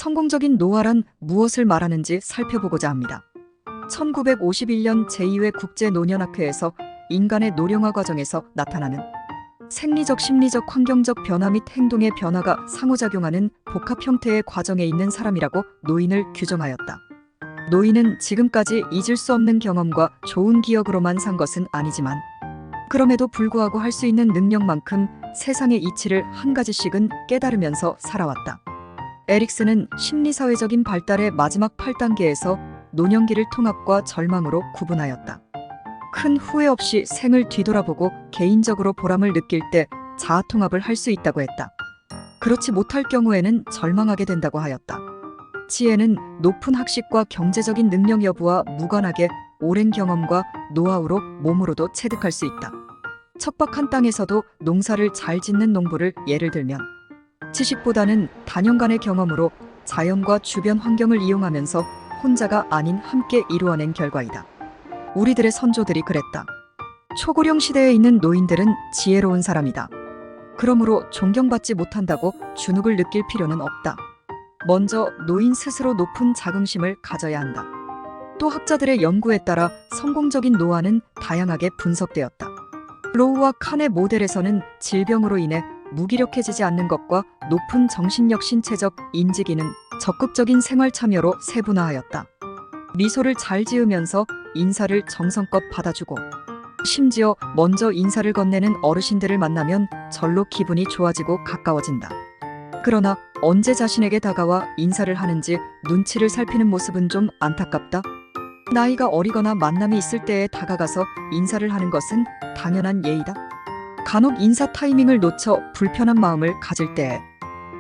성공적인 노화란 무엇을 말하는지 살펴보고자 합니다. 1951년 제2회 국제노년학회에서 인간의 노령화 과정에서 나타나는 생리적, 심리적, 환경적 변화 및 행동의 변화가 상호작용하는 복합 형태의 과정에 있는 사람이라고 노인을 규정하였다. 노인은 지금까지 잊을 수 없는 경험과 좋은 기억으로만 산 것은 아니지만 그럼에도 불구하고 할 수 있는 능력만큼 세상의 이치를 한 가지씩은 깨달으면서 살아왔다. 에릭슨은 심리사회적인 발달의 마지막 8단계에서 노년기를 통합과 절망으로 구분하였다. 큰 후회 없이 생을 뒤돌아보고 개인적으로 보람을 느낄 때 자아통합을 할 수 있다고 했다. 그렇지 못할 경우에는 절망하게 된다고 하였다. 지혜는 높은 학식과 경제적인 능력 여부와 무관하게 오랜 경험과 노하우로 몸으로도 체득할 수 있다. 척박한 땅에서도 농사를 잘 짓는 농부를 예를 들면 지식보다는 다년간의 경험으로 자연과 주변 환경을 이용하면서 혼자가 아닌 함께 이루어낸 결과이다. 우리들의 선조들이 그랬다. 초고령 시대에 있는 노인들은 지혜로운 사람이다. 그러므로 존경받지 못한다고 주눅을 느낄 필요는 없다. 먼저 노인 스스로 높은 자긍심을 가져야 한다. 또 학자들의 연구에 따라 성공적인 노화는 다양하게 분석되었다. 로우와 칸의 모델에서는 질병으로 인해 무기력해지지 않는 것과 높은 정신력, 신체적, 인지기능, 적극적인 생활 참여로 세분화하였다. 미소를 잘 지으면서 인사를 정성껏 받아주고 심지어 먼저 인사를 건네는 어르신들을 만나면 절로 기분이 좋아지고 가까워진다. 그러나 언제 자신에게 다가와 인사를 하는지 눈치를 살피는 모습은 좀 안타깝다. 나이가 어리거나 만남이 있을 때에 다가가서 인사를 하는 것은 당연한 예의다. 간혹 인사 타이밍을 놓쳐 불편한 마음을 가질 때에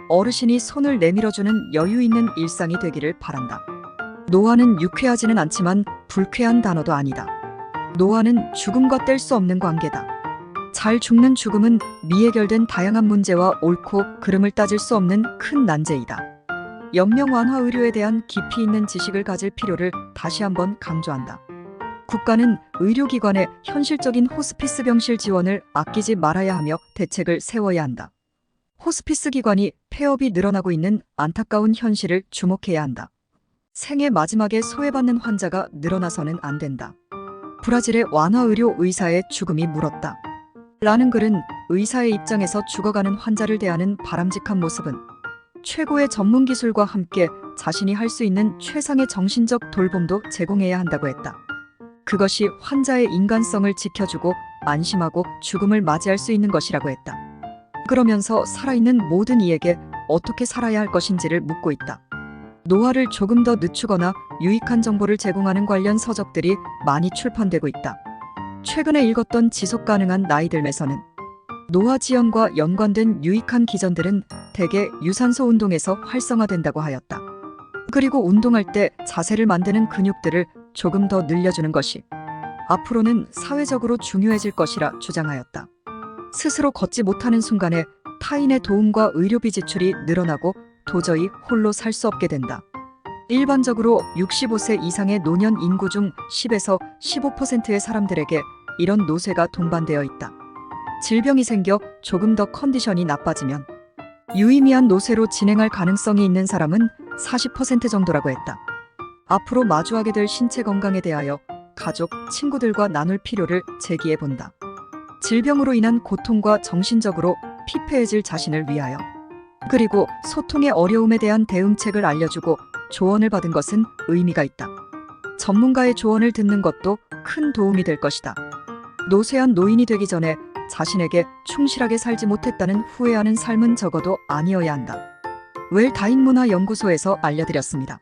어르신이 손을 내밀어주는 여유 있는 일상이 되기를 바란다. 노화는 유쾌하지는 않지만 불쾌한 단어도 아니다. 노화는 죽음과 뗄 수 없는 관계다. 잘 죽는 죽음은 미해결된 다양한 문제와 옳고 그름을 따질 수 없는 큰 난제이다. 연명 완화 의료에 대한 깊이 있는 지식을 가질 필요를 다시 한번 강조한다. 국가는 의료기관의 현실적인 호스피스 병실 지원을 아끼지 말아야 하며 대책을 세워야 한다. 호스피스 기관이 폐업이 늘어나고 있는 안타까운 현실을 주목해야 한다. 생의 마지막에 소외받는 환자가 늘어나서는 안 된다. 브라질의 완화의료 의사의 죽음이 물었다. 라는 글은 의사의 입장에서 죽어가는 환자를 대하는 바람직한 모습은 최고의 전문 기술과 함께 자신이 할 수 있는 최상의 정신적 돌봄도 제공해야 한다고 했다. 그것이 환자의 인간성을 지켜주고 안심하고 죽음을 맞이할 수 있는 것이라고 했다. 그러면서 살아있는 모든 이에게 어떻게 살아야 할 것인지를 묻고 있다. 노화를 조금 더 늦추거나 유익한 정보를 제공하는 관련 서적들이 많이 출판되고 있다. 최근에 읽었던 지속가능한 나이듦에서는 노화 지연과 연관된 유익한 기전들은 대개 유산소 운동에서 활성화된다고 하였다. 그리고 운동할 때 자세를 만드는 근육들을 조금 더 늘려주는 것이 앞으로는 사회적으로 중요해질 것이라 주장하였다. 스스로 걷지 못하는 순간에 타인의 도움과 의료비 지출이 늘어나고 도저히 홀로 살 수 없게 된다. 일반적으로 65세 이상의 노년 인구 중 10에서 15%의 사람들에게 이런 노쇠가 동반되어 있다. 질병이 생겨 조금 더 컨디션이 나빠지면 유의미한 노쇠로 진행할 가능성이 있는 사람은 40% 정도라고 했다. 앞으로 마주하게 될 신체 건강에 대하여 가족, 친구들과 나눌 필요를 제기해 본다. 질병으로 인한 고통과 정신적으로 피폐해질 자신을 위하여 그리고 소통의 어려움에 대한 대응책을 알려주고 조언을 받은 것은 의미가 있다. 전문가의 조언을 듣는 것도 큰 도움이 될 것이다. 노쇠한 노인이 되기 전에 자신에게 충실하게 살지 못했다는 후회하는 삶은 적어도 아니어야 한다. 웰 다잉문화연구소에서 알려드렸습니다.